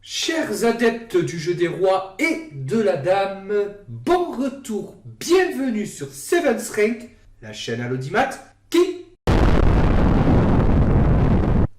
Chers adeptes du jeu des rois et de la dame, bon retour, bienvenue sur Seven's Rank, la chaîne à l'audimat qui...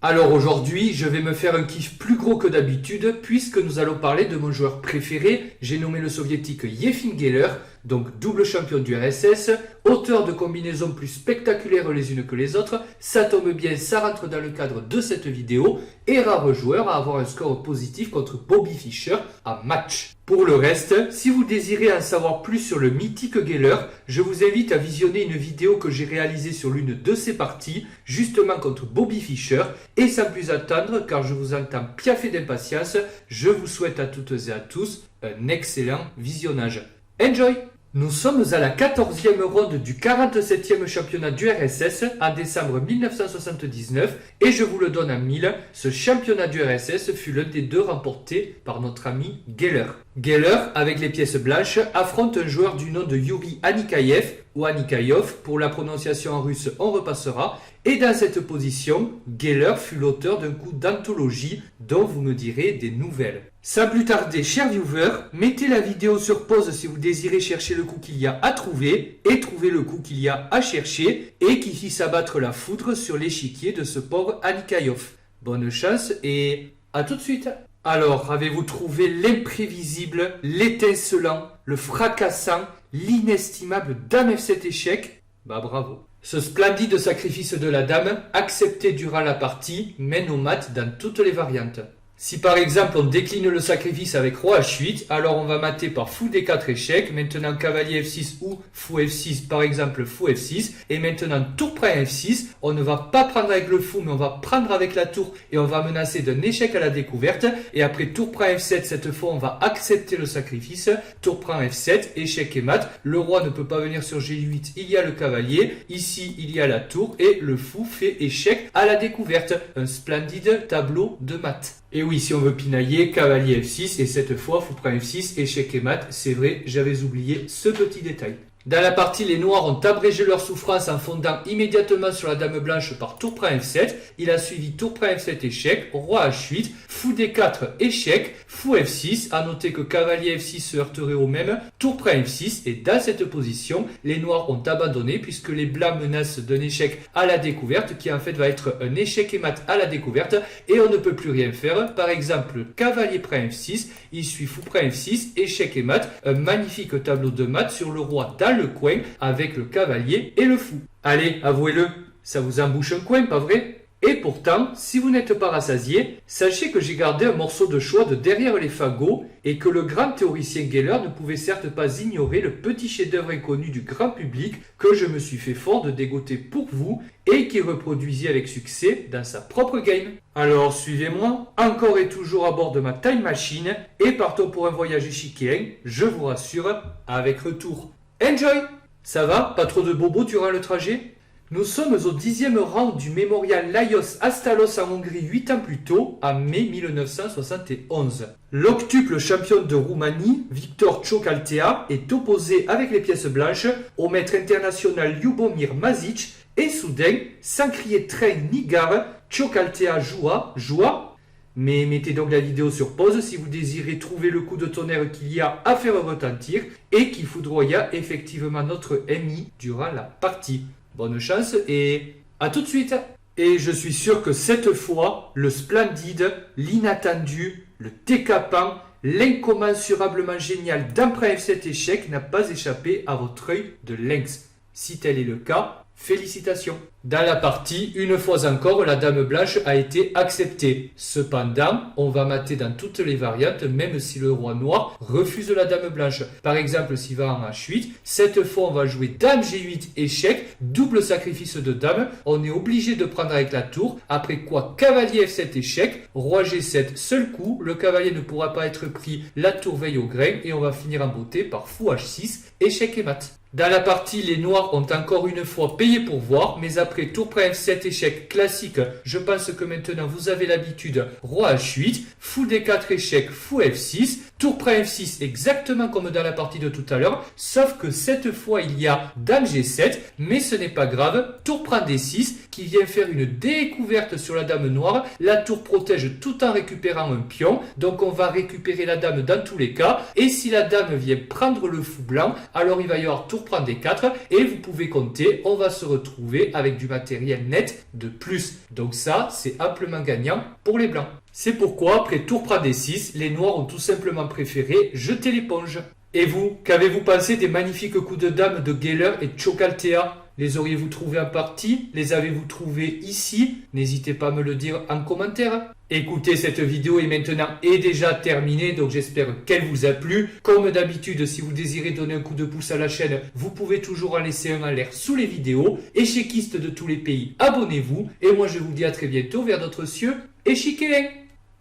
Alors aujourd'hui, je vais me faire un kiff plus gros que d'habitude puisque nous allons parler de mon joueur préféré, j'ai nommé le soviétique Yefim Geller, donc double champion du RSS, auteur de combinaisons plus spectaculaires les unes que les autres, ça tombe bien, ça rentre dans le cadre de cette vidéo, et rare joueur à avoir un score positif contre Bobby Fischer en match. Pour le reste, si vous désirez en savoir plus sur le mythique Geller, je vous invite à visionner une vidéo que j'ai réalisée sur l'une de ses parties, justement contre Bobby Fischer, et sans plus attendre, car je vous entends piaffer d'impatience, je vous souhaite à toutes et à tous un excellent visionnage. Enjoy! Nous sommes à la 14e ronde du 47e championnat du RSS en décembre 1979 et je vous le donne en mille, ce championnat du RSS fut l'un des deux remportés par notre ami Geller. Geller, avec les pièces blanches, affronte un joueur du nom de Yuri Anikaev ou Anikayov, pour la prononciation en russe on repassera, et dans cette position, Geller fut l'auteur d'un coup d'anthologie dont vous me direz des nouvelles. Sans plus tarder, chers viewers, mettez la vidéo sur pause si vous désirez chercher le coup qu'il y a à trouver et trouver le coup qu'il y a à chercher et qui fit s'abattre la foudre sur l'échiquier de ce pauvre Anikayov. Bonne chance et à tout de suite. Alors, avez-vous trouvé l'imprévisible, l'étincelant, le fracassant, l'inestimable Dame F7 échec? Bah bravo. Ce splendide sacrifice de la dame, accepté durant la partie, mène au mat dans toutes les variantes. Si par exemple on décline le sacrifice avec Roi H8, alors on va mater par Fou D4 échec, maintenant Cavalier F6 ou Fou F6, par exemple Fou F6, et maintenant Tour prend F6, on ne va pas prendre avec le Fou mais on va prendre avec la Tour et on va menacer d'un échec à la découverte, et après Tour prend F7, cette fois on va accepter le sacrifice, Tour prend F7, échec et mat, le Roi ne peut pas venir sur G8, il y a le Cavalier, ici il y a la Tour, et le Fou fait échec à la découverte, un splendide tableau de maths. Et oui, si on veut pinailler, cavalier F6, et cette fois, fou prend F6, échec et mat, c'est vrai, j'avais oublié ce petit détail. Dans la partie, les noirs ont abrégé leur souffrance en fondant immédiatement sur la dame blanche par tour prend F7. Il a suivi tour prend F7 échec, roi H8, fou D4 échec, fou F6. A noter que cavalier F6 se heurterait au même, tour prend F6. Et dans cette position, les noirs ont abandonné puisque les blancs menacent d'un échec à la découverte qui en fait va être un échec et mat à la découverte et on ne peut plus rien faire. Par exemple, cavalier prend F6, il suit fou prend F6, échec et mat, un magnifique tableau de maths sur le roi dans le coin avec le cavalier et le fou. Allez, avouez-le, ça vous embouche un coin, pas vrai? Et pourtant, si vous n'êtes pas rassasié, sachez que j'ai gardé un morceau de choix de derrière les fagots et que le grand théoricien Geller ne pouvait certes pas ignorer le petit chef-d'œuvre inconnu du grand public que je me suis fait fort de dégoter pour vous et qui reproduisit avec succès dans sa propre game. Alors suivez-moi, encore et toujours à bord de ma time machine et partons pour un voyage échiquéen, je vous rassure, avec retour. Enjoy! Ça va? Pas trop de bobos durant le trajet? Nous sommes au 10e round du mémorial Lajos Astalos en Hongrie 8 ans plus tôt, en mai 1971. L'octuple champion de Roumanie, Victor Ciocaltea, est opposé avec les pièces blanches au maître international Ljubomir Mazic et soudain, sans crier train ni gare, Ciocaltea joua. Mais mettez donc la vidéo sur pause si vous désirez trouver le coup de tonnerre qu'il y a à faire retentir et qui foudroya effectivement notre MI durant la partie. Bonne chance et à tout de suite. Et je suis sûr que cette fois, le splendide, l'inattendu, le décapant, l'incommensurablement génial d'emprunt F7 échec n'a pas échappé à votre œil de lynx. Si tel est le cas, félicitations. Dans la partie, une fois encore, la dame blanche a été acceptée. Cependant, on va mater dans toutes les variantes, même si le roi noir refuse la dame blanche. Par exemple, s'il va en H8, cette fois on va jouer dame G8 échec, double sacrifice de dame. On est obligé de prendre avec la tour, après quoi cavalier F7 échec, roi G7 seul coup, le cavalier ne pourra pas être pris, la tour veille au grain, et on va finir en beauté par fou H6, échec et mat. Dans la partie, les noirs ont encore une fois payé pour voir, mais après tour prend F7 échec classique, je pense que maintenant vous avez l'habitude, roi H8, fou D4 échec, fou F6, Tour prend F6 exactement comme dans la partie de tout à l'heure, sauf que cette fois il y a Dame G7, mais ce n'est pas grave. Tour prend D6 qui vient faire une découverte sur la Dame noire. La tour protège tout en récupérant un pion, donc on va récupérer la Dame dans tous les cas. Et si la Dame vient prendre le fou blanc, alors il va y avoir Tour prend D4 et vous pouvez compter, on va se retrouver avec du matériel net de plus. Donc ça, c'est amplement gagnant pour les blancs. C'est pourquoi, après Tour prend D6, les noirs ont tout simplement préféré jeter l'éponge. Et vous, qu'avez-vous pensé des magnifiques coups de dame de Geller et Tchokaltea? Les auriez-vous trouvés en partie? Les avez-vous trouvés ici? N'hésitez pas à me le dire en commentaire. Écoutez, cette vidéo est maintenant déjà terminée, donc j'espère qu'elle vous a plu. Comme d'habitude, si vous désirez donner un coup de pouce à la chaîne, vous pouvez toujours en laisser un en l'air sous les vidéos. Échéquistes de tous les pays, abonnez-vous. Et moi, je vous dis à très bientôt vers d'autres cieux échiqués.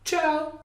Ciao!